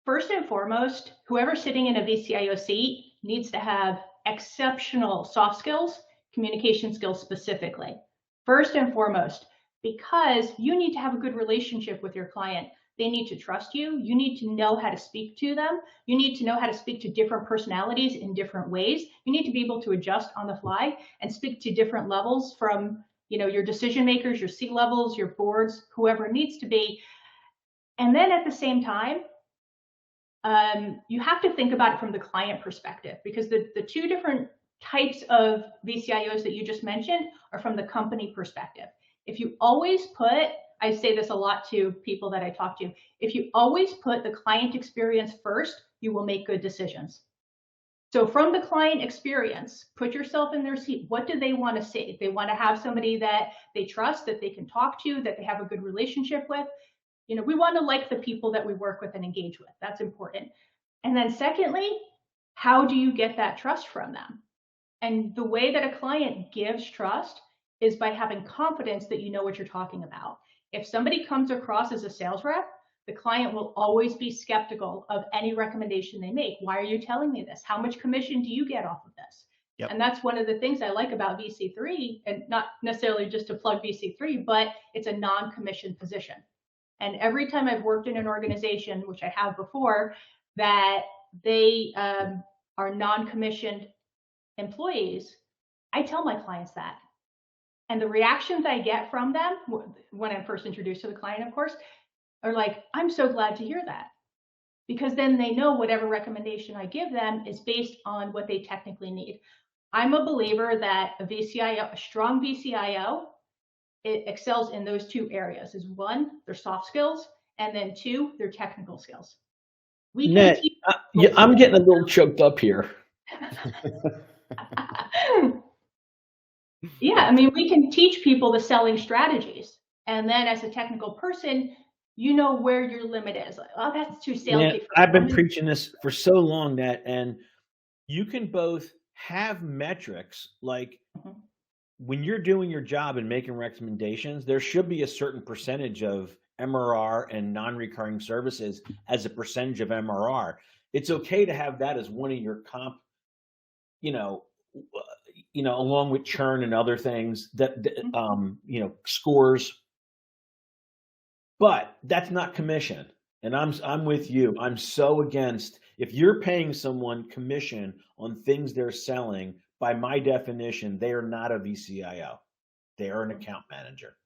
First and foremost, whoever's sitting in a vCIO seat needs to have exceptional soft skills, communication skills specifically. First and foremost, because you need to have a good relationship with your client. They need to trust you. You need to know how to speak to them. You need to know how to speak to different personalities in different ways. You need to be able to adjust on the fly and speak to different levels from, your decision makers, your C levels, your boards, whoever it needs to be. And then at the same time, you have to think about it from the client perspective, because the two different types of vCIOs that you just mentioned are from the company perspective. If you always put, I say this a lot to people that I talk to, if you always put the client experience first, you will make good decisions. So from the client experience, put yourself in their seat. What do they want to see? They want to have somebody that they trust, that they can talk to, that they have a good relationship with. We want to like the people that we work with and engage with. That's important. And then secondly, how do you get that trust from them? And the way that a client gives trust is by having confidence that you know what you're talking about. If somebody comes across as a sales rep, the client will always be skeptical of any recommendation they make. Why are you telling me this? How much commission do you get off of this? Yep. And that's one of the things I like about VC3, and not necessarily just to plug VC3, but it's a non-commissioned position. And every time I've worked in an organization, which I have before, that they are non-commissioned employees, I tell my clients that. And the reactions I get from them when I'm first introduced to the client, of course, are like, I'm so glad to hear that. Because then they know whatever recommendation I give them is based on what they technically need. I'm a believer that a strong vCIO, it excels in those two areas. Is one, their soft skills, and then two, their technical skills. Nett, I'm getting a little choked up here. Yeah, we can teach people the selling strategies, and then as a technical person, you know where your limit is. Like, oh, that's too salesy. I've been preaching this for so long, Nett, and you can both have metrics like when you're doing your job and making recommendations, there should be a certain percentage of MRR and non-recurring services as a percentage of MRR. It's okay to have that as one of your comp, along with churn and other things that, scores. But that's not commission. And I'm with you. I'm so against, if you're paying someone commission on things they're selling, by my definition, they are not a vCIO. They are an account manager.